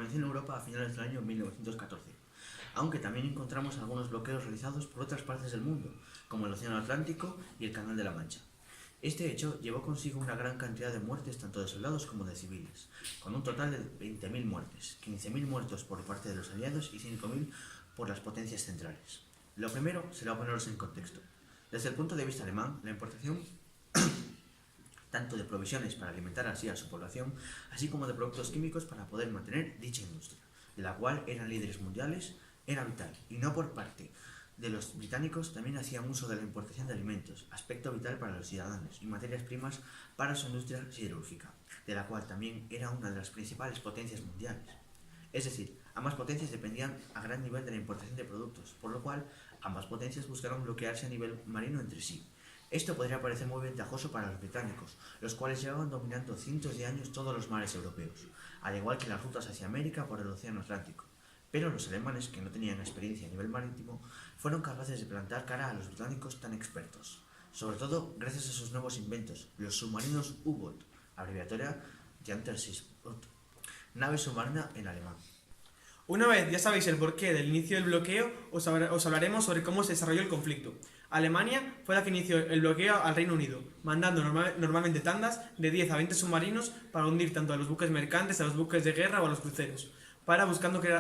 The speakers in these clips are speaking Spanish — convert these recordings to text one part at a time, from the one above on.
permaneció en Europa a finales del año 1914, aunque también encontramos algunos bloqueos realizados por otras partes del mundo, como el Océano Atlántico y el Canal de la Mancha. Este hecho llevó consigo una gran cantidad de muertes tanto de soldados como de civiles, con un total de 20.000 muertes, 15.000 muertos por parte de los aliados y 5.000 por las potencias centrales. Lo primero será ponerlos en contexto. Desde el punto de vista alemán, la importación tanto de provisiones para alimentar así a su población, así como de productos químicos para poder mantener dicha industria, de la cual eran líderes mundiales, era vital, y no por parte de los británicos también hacían uso de la importación de alimentos, aspecto vital para los ciudadanos, y materias primas para su industria siderúrgica, de la cual también era una de las principales potencias mundiales. Es decir, ambas potencias dependían a gran nivel de la importación de productos, por lo cual ambas potencias buscaron bloquearse a nivel marino entre sí. Esto podría parecer muy ventajoso para los británicos, los cuales llevaban dominando cientos de años todos los mares europeos, al igual que las rutas hacia América por el Océano Atlántico. Pero los alemanes, que no tenían experiencia a nivel marítimo, fueron capaces de plantar cara a los británicos tan expertos, sobre todo gracias a sus nuevos inventos, los submarinos U-Boot, abreviatoria de Unterseeboot, nave submarina en alemán. Una vez ya sabéis el porqué del inicio del bloqueo, os hablaremos sobre cómo se desarrolló el conflicto. Alemania fue la que inició el bloqueo al Reino Unido, mandando normalmente tandas de 10 a 20 submarinos para hundir tanto a los buques mercantes, a los buques de guerra o a los cruceros,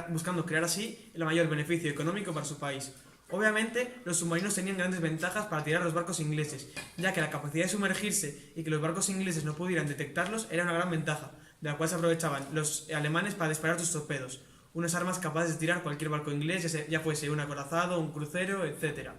buscando crear así el mayor beneficio económico para su país. Obviamente, los submarinos tenían grandes ventajas para tirar a los barcos ingleses, ya que la capacidad de sumergirse y que los barcos ingleses no pudieran detectarlos era una gran ventaja, de la cual se aprovechaban los alemanes para disparar sus torpedos, unas armas capaces de tirar cualquier barco inglés, ya fuese un acorazado, un crucero, etc.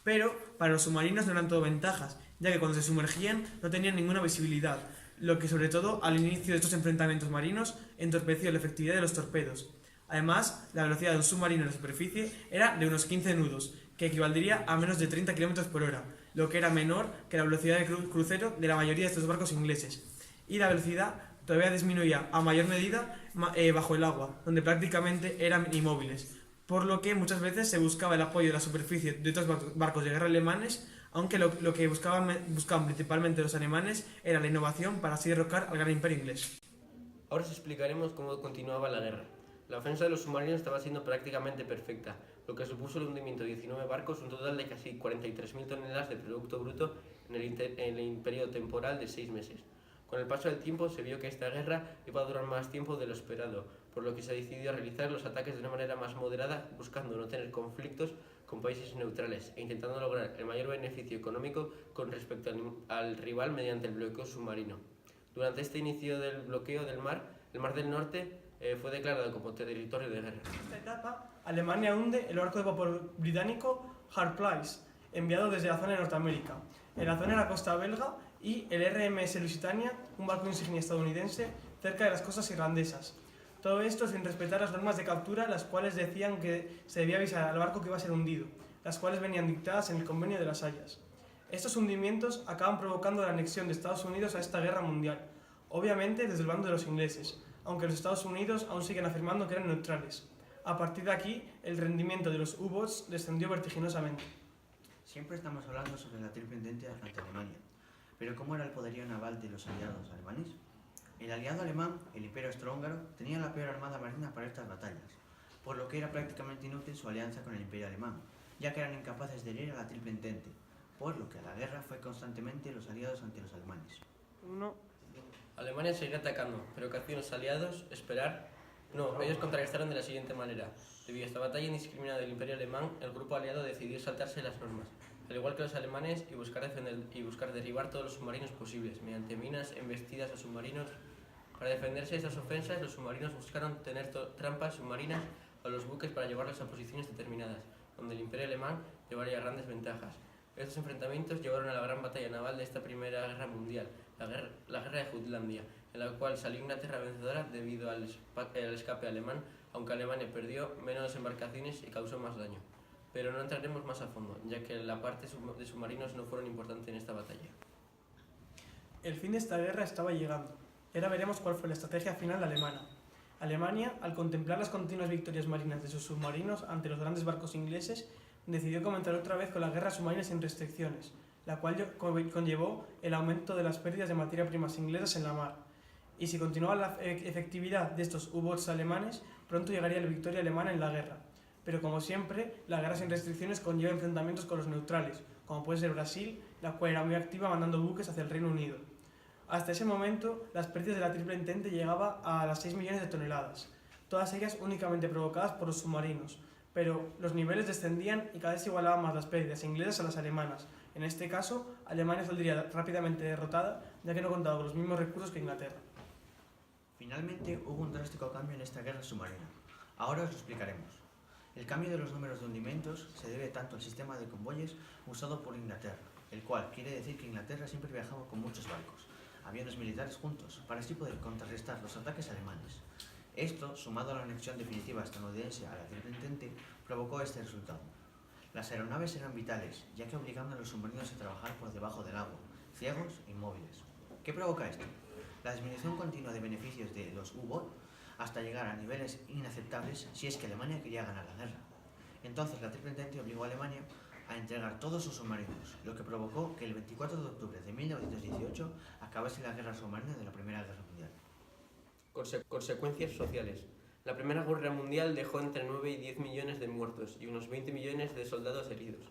Pero para los submarinos no eran todo ventajas, ya que cuando se sumergían no tenían ninguna visibilidad, lo que sobre todo al inicio de estos enfrentamientos marinos entorpeció la efectividad de los torpedos. Además, la velocidad de un submarino en la superficie era de unos 15 nudos, que equivaldría a menos de 30 km por hora, lo que era menor que la velocidad de crucero de la mayoría de estos barcos ingleses. Y la velocidad todavía disminuía a mayor medida bajo el agua, donde prácticamente eran inmóviles, por lo que muchas veces se buscaba el apoyo de la superficie de otros barcos de guerra alemanes, aunque lo que buscaban principalmente los alemanes era la innovación para así derrocar al gran imperio inglés. Ahora os explicaremos cómo continuaba la guerra. La ofensa de los submarinos estaba siendo prácticamente perfecta, lo que supuso el hundimiento de 19 barcos, un total de casi 43.000 toneladas de producto bruto en el periodo temporal de 6 meses. Con el paso del tiempo se vio que esta guerra iba a durar más tiempo de lo esperado, por lo que se decidió realizar los ataques de una manera más moderada, buscando no tener conflictos con países neutrales e intentando lograr el mayor beneficio económico con respecto al rival mediante el bloqueo submarino. Durante este inicio del bloqueo del mar, el Mar del Norte fue declarado como territorio de guerra. En esta etapa, Alemania hunde el barco de vapor británico Hard Place, enviado desde la zona de Norteamérica. En la zona de la costa belga, y el RMS Lusitania, un barco insignia estadounidense, cerca de las costas irlandesas. Todo esto sin respetar las normas de captura, las cuales decían que se debía avisar al barco que iba a ser hundido, las cuales venían dictadas en el Convenio de las Hayas. Estos hundimientos acaban provocando la anexión de Estados Unidos a esta guerra mundial, obviamente desde el bando de los ingleses, aunque los Estados Unidos aún siguen afirmando que eran neutrales. A partir de aquí, el rendimiento de los U-Boats descendió vertiginosamente. Siempre estamos hablando sobre la triple entente ante Alemania, pero ¿cómo era el poderío naval de los aliados alemanes? El aliado alemán, el Imperio Austrohúngaro, tenía la peor armada marina para estas batallas, por lo que era prácticamente inútil su alianza con el Imperio alemán, ya que eran incapaces de herir a la triple entente, por lo que la guerra fue constantemente los aliados ante los alemanes. Alemania seguía atacando, pero ¿qué hacían los aliados? ¿Esperar? No, ellos contrarrestaron de la siguiente manera. Debido a esta batalla indiscriminada del Imperio alemán, el grupo aliado decidió saltarse las normas, al igual que los alemanes, y buscar derribar todos los submarinos posibles, mediante minas, embestidas a submarinos. Para defenderse de estas ofensas, los submarinos buscaron tener trampas submarinas a los buques para llevarlos a posiciones determinadas, donde el Imperio alemán llevaría grandes ventajas. Estos enfrentamientos llevaron a la gran batalla naval de esta Primera Guerra Mundial, la Guerra de Jutlandia, en la cual salió Inglaterra vencedora debido al escape alemán, aunque Alemania perdió menos embarcaciones y causó más daño. Pero no entraremos más a fondo, ya que la parte de submarinos no fueron importantes en esta batalla. El fin de esta guerra estaba llegando. Y ahora veremos cuál fue la estrategia final alemana. Alemania, al contemplar las continuas victorias marinas de sus submarinos ante los grandes barcos ingleses, decidió comenzar otra vez con la guerra submarina sin restricciones, la cual conllevó el aumento de las pérdidas de materias primas inglesas en la mar, y si continuaba la efectividad de estos U-boats alemanes, pronto llegaría la victoria alemana en la guerra. Pero como siempre, la guerra sin restricciones conlleva enfrentamientos con los neutrales, como puede ser Brasil, la cual era muy activa mandando buques hacia el Reino Unido. Hasta ese momento, las pérdidas de la Triple Entente llegaban a las 6 millones de toneladas, todas ellas únicamente provocadas por los submarinos, pero los niveles descendían y cada vez se igualaban más las pérdidas inglesas a las alemanas. En este caso, Alemania saldría rápidamente derrotada, ya que no contaba con los mismos recursos que Inglaterra. Finalmente hubo un drástico cambio en esta guerra submarina. Ahora os lo explicaremos. El cambio de los números de hundimientos se debe tanto al sistema de convoyes usado por Inglaterra, el cual quiere decir que Inglaterra siempre viajaba con muchos barcos, aviones militares juntos, para así poder contrarrestar los ataques alemanes. Esto, sumado a la anexión definitiva estadounidense a la Triple Entente, provocó este resultado. Las aeronaves eran vitales, ya que obligaban a los submarinos a trabajar por debajo del agua, ciegos e inmóviles. ¿Qué provoca esto? La disminución continua de beneficios de los U-Boot hasta llegar a niveles inaceptables si es que Alemania quería ganar la guerra. Entonces la Triple Entente obligó a Alemania a entregar todos sus submarinos, lo que provocó que el 24 de octubre de 1918 acabase la guerra submarina de la Primera Guerra Mundial. Consecuencias sociales. La Primera Guerra Mundial dejó entre 9 y 10 millones de muertos y unos 20 millones de soldados heridos.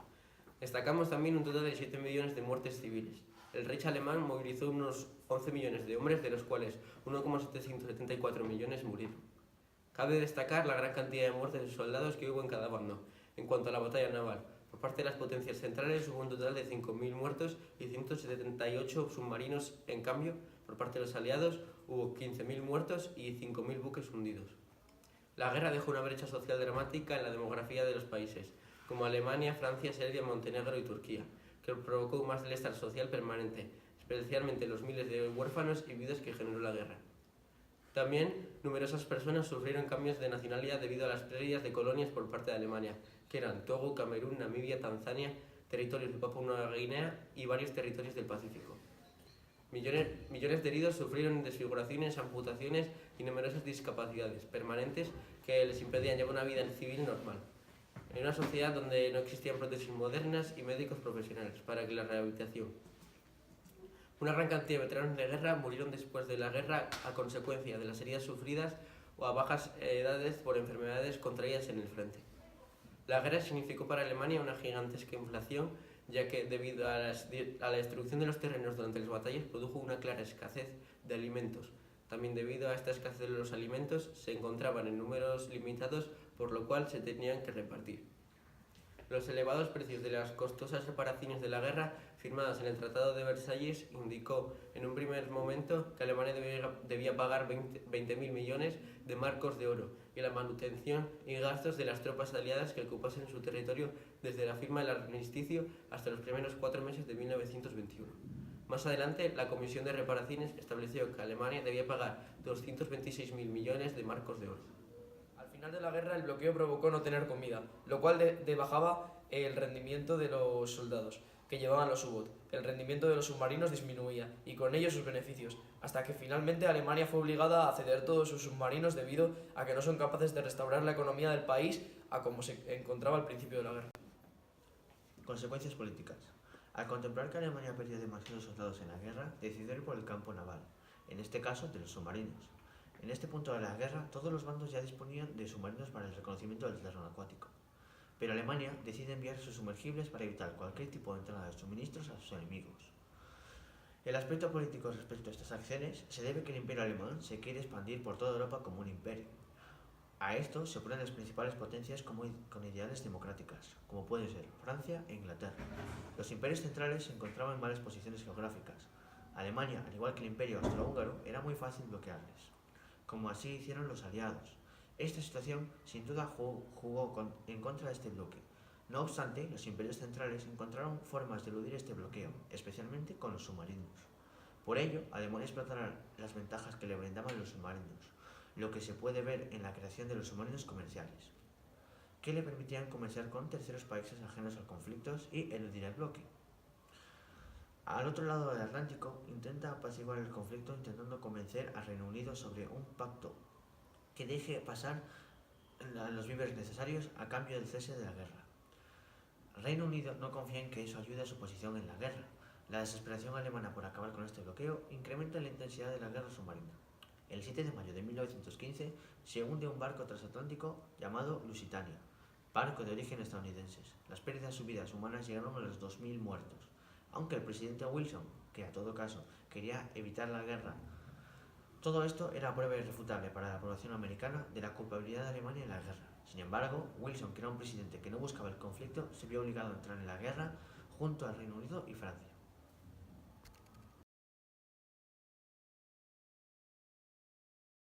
Destacamos también un total de 7 millones de muertes civiles. El Reich alemán movilizó unos 11 millones de hombres, de los cuales 1,774 millones murieron. Cabe destacar la gran cantidad de muertes de soldados que hubo en cada bando. En cuanto a la batalla naval, por parte de las potencias centrales hubo un total de 5.000 muertos y 178 submarinos. En cambio, por parte de los aliados hubo 15.000 muertos y 5.000 buques hundidos. La guerra dejó una brecha social dramática en la demografía de los países, como Alemania, Francia, Serbia, Montenegro y Turquía, que provocó un malestar social permanente, especialmente los miles de huérfanos y viudas que generó la guerra. También, numerosas personas sufrieron cambios de nacionalidad debido a las pérdidas de colonias por parte de Alemania, que eran Togo, Camerún, Namibia, Tanzania, territorios de Papua Nueva Guinea y varios territorios del Pacífico. Millones de heridos sufrieron desfiguraciones, amputaciones y numerosas discapacidades permanentes que les impedían llevar una vida civil normal. En una sociedad donde no existían prótesis modernas y médicos profesionales para la rehabilitación. Una gran cantidad de veteranos de guerra murieron después de la guerra a consecuencia de las heridas sufridas o a bajas edades por enfermedades contraídas en el frente. La guerra significó para Alemania una gigantesca inflación, ya que debido a la destrucción de los terrenos durante las batallas produjo una clara escasez de alimentos. También debido a esta escasez de los alimentos se encontraban en números limitados, por lo cual se tenían que repartir. Los elevados precios de las costosas reparaciones de la guerra firmadas en el Tratado de Versalles indicó en un primer momento que Alemania debía pagar 20.000 millones de marcos de oro y la manutención y gastos de las tropas aliadas que ocupasen su territorio desde la firma del armisticio hasta los primeros 4 meses de 1921. Más adelante, la Comisión de Reparaciones estableció que Alemania debía pagar 226.000 millones de marcos de oro. Al final de la guerra, el bloqueo provocó no tener comida, lo cual bajaba el rendimiento de los soldados que llevaban los U-Boot. El rendimiento de los submarinos disminuía y con ello sus beneficios, hasta que finalmente Alemania fue obligada a ceder todos sus submarinos debido a que no son capaces de restaurar la economía del país a como se encontraba al principio de la guerra. Consecuencias políticas. Al contemplar que Alemania perdió demasiados soldados en la guerra, decidió ir por el campo naval, en este caso de los submarinos. En este punto de la guerra, todos los bandos ya disponían de submarinos para el reconocimiento del terreno acuático. Pero Alemania decide enviar sus sumergibles para evitar cualquier tipo de entrada de suministros a sus enemigos. El aspecto político respecto a estas acciones se debe a que el imperio alemán se quiere expandir por toda Europa como un imperio. A esto se oponen las principales potencias con ideales democráticas, como pueden ser Francia e Inglaterra. Los imperios centrales se encontraban en malas posiciones geográficas. Alemania, al igual que el imperio austrohúngaro, era muy fácil bloquearles, como así hicieron los aliados. Esta situación sin duda jugó en contra de este bloque. No obstante, los imperios centrales encontraron formas de eludir este bloqueo, especialmente con los submarinos. Por ello, Alemania explotará las ventajas que le brindaban los submarinos, lo que se puede ver en la creación de los submarinos comerciales, que le permitían comerciar con terceros países ajenos a conflictos y eludir el bloque. Al otro lado del Atlántico, intenta apaciguar el conflicto intentando convencer al Reino Unido sobre un pacto que deje pasar los víveres necesarios a cambio del cese de la guerra. El Reino Unido no confía en que eso ayude a su posición en la guerra. La desesperación alemana por acabar con este bloqueo incrementa la intensidad de la guerra submarina. El 7 de mayo de 1915 se hunde un barco transatlántico llamado Lusitania, barco de origen estadounidense. Las pérdidas en vidas humanas llegaron a los 2.000 muertos. Aunque el presidente Wilson, que a todo caso quería evitar la guerra, todo esto era prueba irrefutable para la población americana de la culpabilidad de Alemania en la guerra. Sin embargo, Wilson, que era un presidente que no buscaba el conflicto, se vio obligado a entrar en la guerra junto al Reino Unido y Francia.